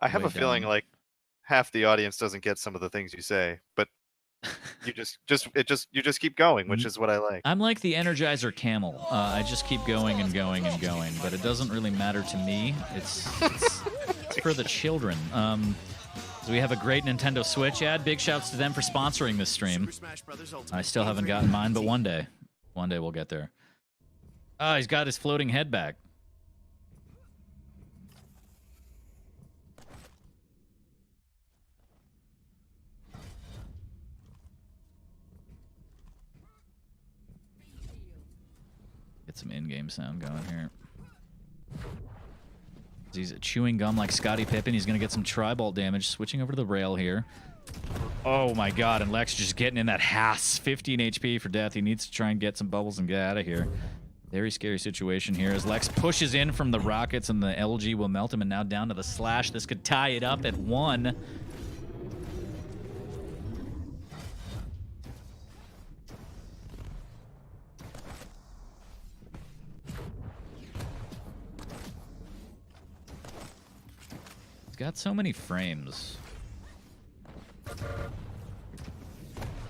I have way a feeling down. like half the audience doesn't get some of the things you say, but you just keep going, which is what I like. I'm like the Energizer Camel. I just keep going and going and going, but it doesn't really matter to me. It's for the children. So we have a great Nintendo Switch ad. Big shouts to them for sponsoring this stream. I still haven't gotten mine, but one day we'll get there. Oh, he's got his floating head back. Get some in-game sound going here. He's chewing gum like Scottie Pippen. He's going to get some tri-ball damage. Switching over to the rail here. Oh my god, and Lex just getting in that Haas. 15 HP for death. He needs to try and get some bubbles and get out of here. Very scary situation here as Lex pushes in from the rockets and the LG will melt him, and now down to the slash. This could tie it up at 1. He's got so many frames.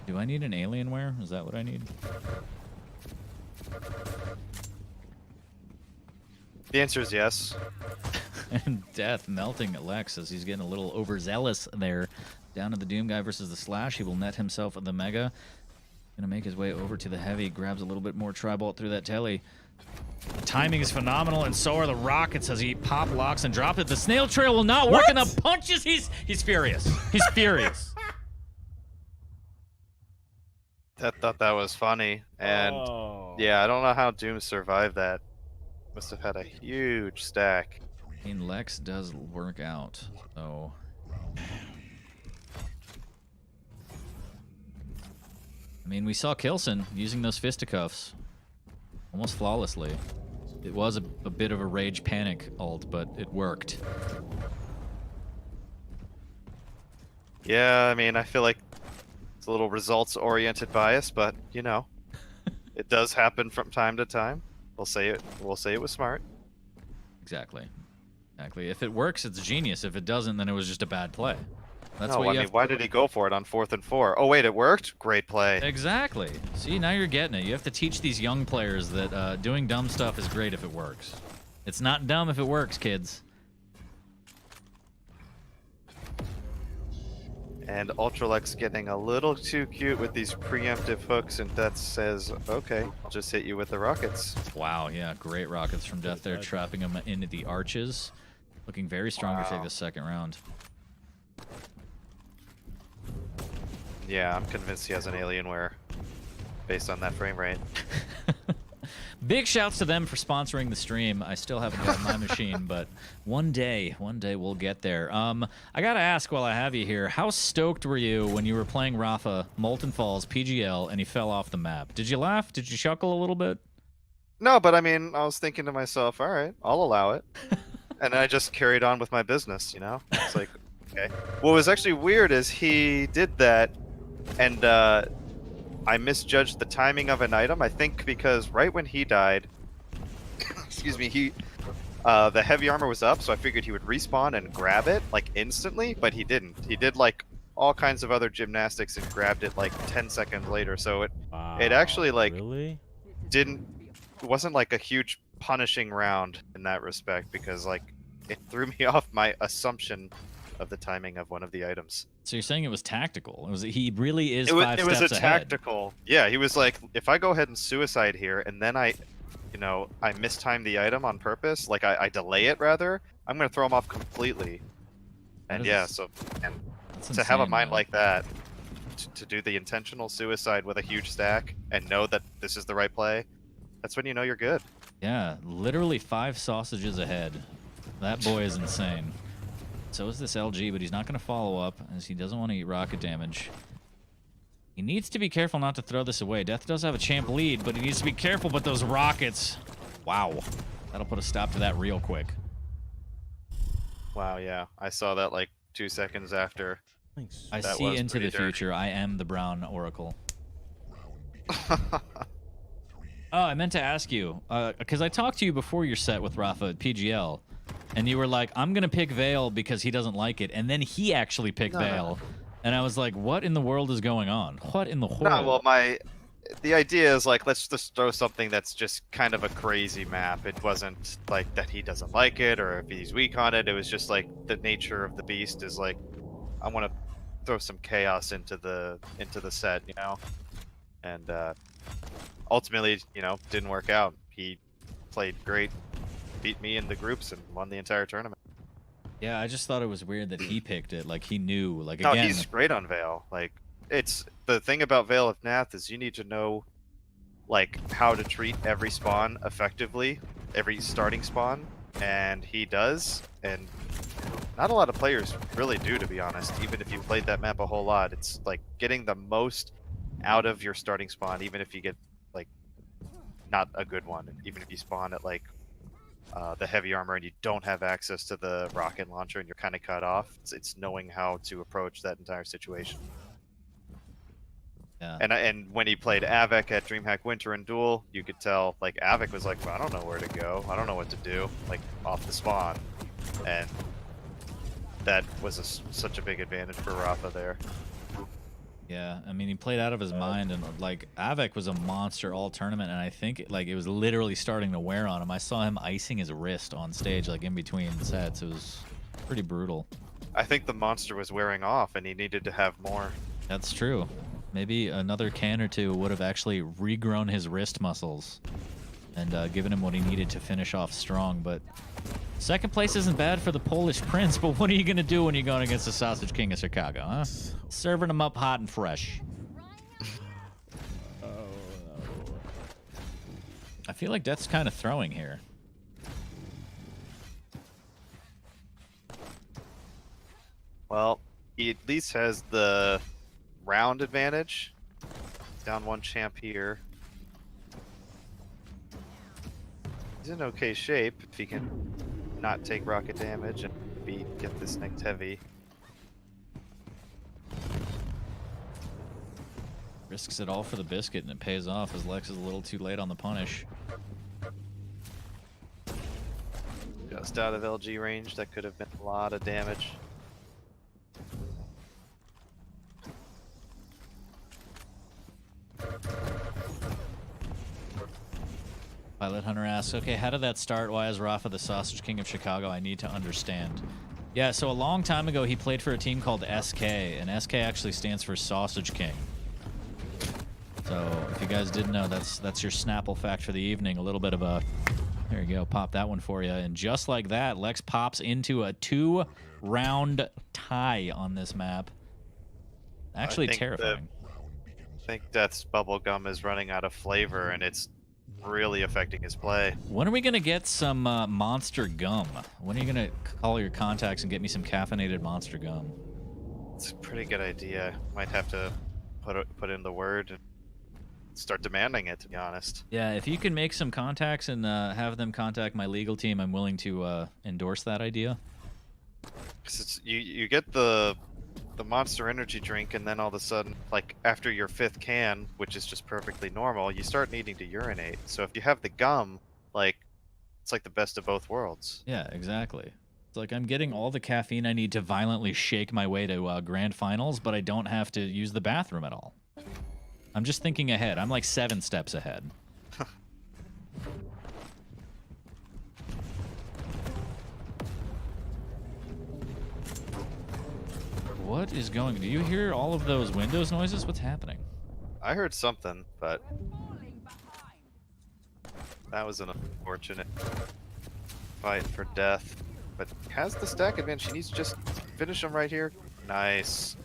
Do I need an Alienware? Is that what I need? The answer is yes. And death melting Lex as he's getting a little overzealous there. Down to the Doom guy versus the Slash. He will net himself the Mega. Gonna make his way over to the Heavy. Grabs a little bit more Tri-Bolt through that Telly. The timing is phenomenal, and so are the rockets as he pop locks and drop it. The snail trail will not work, and the punches. He's furious. He's furious. Thought that was funny, and yeah, I don't know how Doom survived that. Must have had a huge stack. I mean, Lex does work out, so. I mean, we saw Kilson using those fisticuffs almost flawlessly. It was a bit of a rage panic ult, but it worked. Yeah, I mean, I feel like it's a little results-oriented bias, but you know, it does happen from time to time. We'll say it was smart. Exactly. If it works, it's genius. If it doesn't, then it was just a bad play. That's no, what I mean, why did he go for it on 4th and 4? Oh wait, it worked? Great play. Exactly. See, now you're getting it. You have to teach these young players that doing dumb stuff is great if it works. It's not dumb if it works, kids. And ultralex getting a little too cute with these preemptive hooks, and Death says, okay, I'll just hit you with the rockets. Wow, yeah, great rockets from Death there, trapping him into the arches. Looking very strong to take the second round. Yeah, I'm convinced he has an Alienware based on that frame rate. Big shouts to them for sponsoring the stream. I still haven't got my machine, but one day we'll get there. I gotta ask while I have you here, how stoked were you when you were playing Rafa, Molten Falls, PGL, and he fell off the map? Did you laugh? Did you chuckle a little bit? No, but I mean, I was thinking to myself, all right, I'll allow it. And I just carried on with my business, you know? It's like, okay. What was actually weird is he did that, and I misjudged the timing of an item, I think because right when he died, excuse me, the heavy armor was up, so I figured he would respawn and grab it, like, instantly, but he didn't. He did, like, all kinds of other gymnastics and grabbed it, like, 10 seconds later, so it actually, like, wasn't, like, a huge punishing round in that respect, because, like, it threw me off my assumption of the timing of one of the items. So you're saying it was tactical? He really is it 5 was steps a ahead. Tactical. Yeah, he was like, if I go ahead and suicide here, and then I mistime the item on purpose, like I delay it rather, I'm gonna throw him off completely. And yeah, so to have a mind like that, to do the intentional suicide with a huge stack and know that this is the right play, that's when you know you're good. Yeah, literally 5 sausages ahead. That boy is insane. So is this LG, but he's not going to follow up as he doesn't want to eat rocket damage. He needs to be careful not to throw this away. Death does have a champ lead, but he needs to be careful. But those rockets, wow, that'll put a stop to that real quick. Wow, yeah, I saw that like 2 seconds after. I see into the future. I am the Brown Oracle. Oh, I meant to ask you, because I talked to you before your set with Rafa at PGL. and you were like, "I'm gonna pick Vale because he doesn't like it," and then he actually picked No, no, Vale, and I was like, "What in the world is going on? What in the No, world?" well, the idea is like let's just throw something that's just kind of a crazy map. It wasn't like that he doesn't like it or if he's weak on it. It was just like the nature of the beast is like I want to throw some chaos into the set, you know. And ultimately, you know, didn't work out. He played great, beat me in the groups, and won the entire tournament. Yeah, I just thought it was weird that he picked it. Like he knew. Like No, again, he's great on Vale. Like it's the thing about Vale of Nath is you need to know like how to treat every spawn effectively, every starting spawn, and he does. And not a lot of players really do, to be honest. Even if you played that map a whole lot, it's like getting the most out of your starting spawn, even if you get like not a good one, even if you spawn at like the heavy armor and you don't have access to the rocket launcher and you're kind of cut off. It's knowing how to approach that entire situation. yeah. And when he played Avek at DreamHack Winter and Duel, you could tell like Avek was like, well, I don't know where to go. I don't know what to do. Like off the spawn, and that was such a big advantage for Rafa there. Yeah, I mean, he played out of his mind, and like Avek was a monster all tournament, and I think like it was literally starting to wear on him. I saw him icing his wrist on stage, like in between sets. It was pretty brutal. I think the monster was wearing off, and he needed to have more. That's true. Maybe another can or two would have actually regrown his wrist muscles and given him what he needed to finish off strong. But second place isn't bad for the Polish Prince, but what are you going to do when you're going against the Sausage King of Chicago, huh? Serving them up hot and fresh. I feel like Death's kind of throwing here. Well, he at least has the round advantage. Down one champ here. He's in okay shape if he can not take rocket damage and get this next heavy. Risks it all for the biscuit, and it pays off as Lex is a little too late on the punish. Just out of LG range, that could have been a lot of damage. Pilot Hunter asks, okay, how did that start? Why is Rafa the Sausage King of Chicago? I need to understand. Yeah, so a long time ago, he played for a team called SK, and SK actually stands for Sausage King. So if you guys didn't know, that's your Snapple fact for the evening. A little bit of a, there you go, pop that one for you. And just like that, Lex pops into a 2-round tie on this map. Actually terrifying. I think Death's bubblegum is running out of flavor, and it's really affecting his play. When are we going to get some monster gum? When are you going to call your contacts and get me some caffeinated monster gum? It's a pretty good idea. Might have to put in the word and start demanding it, to be honest. Yeah, if you can make some contacts and have them contact my legal team, I'm willing to endorse that idea. 'Cause it's, you get the Monster Energy drink, and then all of a sudden, like after your 5th can, which is just perfectly normal, you start needing to urinate. So if you have the gum, like it's like the best of both worlds. Yeah, exactly. It's like I'm getting all the caffeine I need to violently shake my way to grand finals, but I don't have to use the bathroom at all. I'm just thinking ahead. I'm like 7 steps ahead. What is going? Do you hear all of those Windows noises? What's happening? I heard something, but that was an unfortunate fight for Death. But has the stack advantage. She needs to just finish him right here. Nice.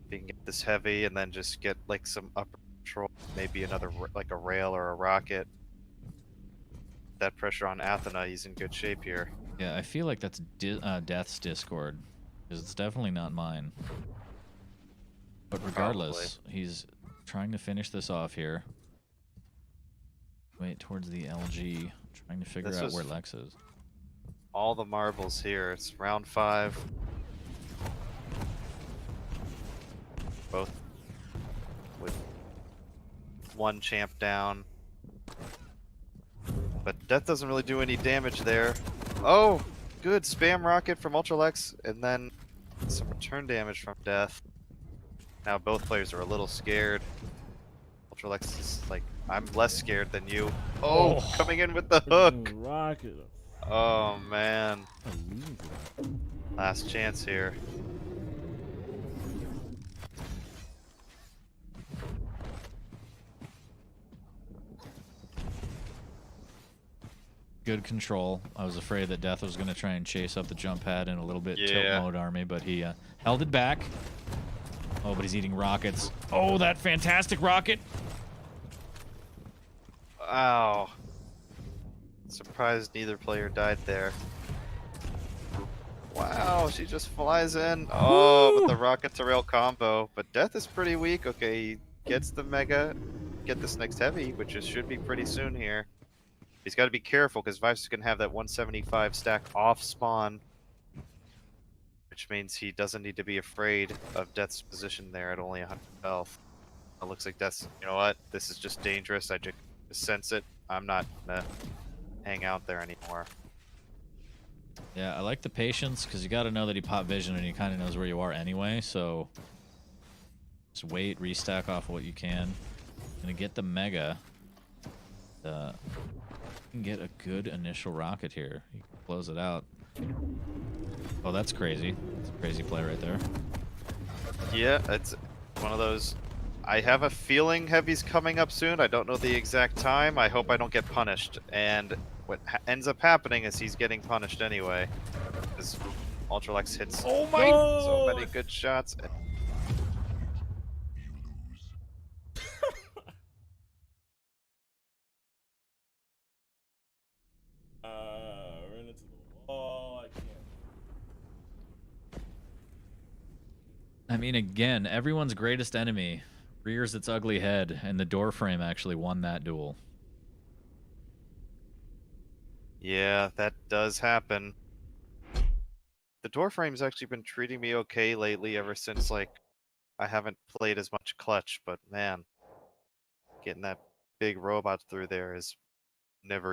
If you can get this heavy and then just get like some upper control, maybe another like a rail or a rocket. That pressure on Athena, he's in good shape here. Yeah, I feel like that's Death's Discord. Because it's definitely not mine. But regardless, he's trying to finish this off here. Wait, towards the LG. Trying to figure out where Lex is. All the marbles here. It's round 5. Both with one champ down. But Death doesn't really do any damage there. Oh, good spam rocket from ultralex, and then some return damage from death. Now both players are a little scared. Ultralex is like, I'm less scared than you. Oh, coming in with the hook. Rocket. Oh man, last chance here. Good control. I was afraid that Death was going to try and chase up the jump pad in a little bit tilt Yeah. mode army, but he held it back. Oh, but he's eating rockets. Oh, that fantastic rocket. Wow. Surprised neither player died there. Wow, she just flies in. Oh, Woo! but the rocket to rail combo. But Death is pretty weak. Okay, he gets the mega, get this next heavy, which should be pretty soon here. He's got to be careful because Vice is going to have that 175 stack off spawn, which means he doesn't need to be afraid of Death's position there at only 100 health. It looks like Death's, you know what? This is just dangerous. I just sense it. I'm not going to hang out there anymore. Yeah, I like the patience because you got to know that he popped vision and he kind of knows where you are anyway. So just wait, restack off what you can. Gonna get the mega. You can get a good initial rocket here. You can close it out. Oh, that's crazy. That's a crazy play right there. Yeah, it's one of those. I have a feeling Heavy's coming up soon. I don't know the exact time. I hope I don't get punished. And what ends up happening is he's getting punished anyway. Because Ultralex hits so many good shots. Ran into the wall. I can't. I mean, again, everyone's greatest enemy rears its ugly head, and the door frame actually won that duel. Yeah, that does happen. The door frame's actually been treating me okay lately ever since, like, I haven't played as much clutch, but man, getting that big robot through there is never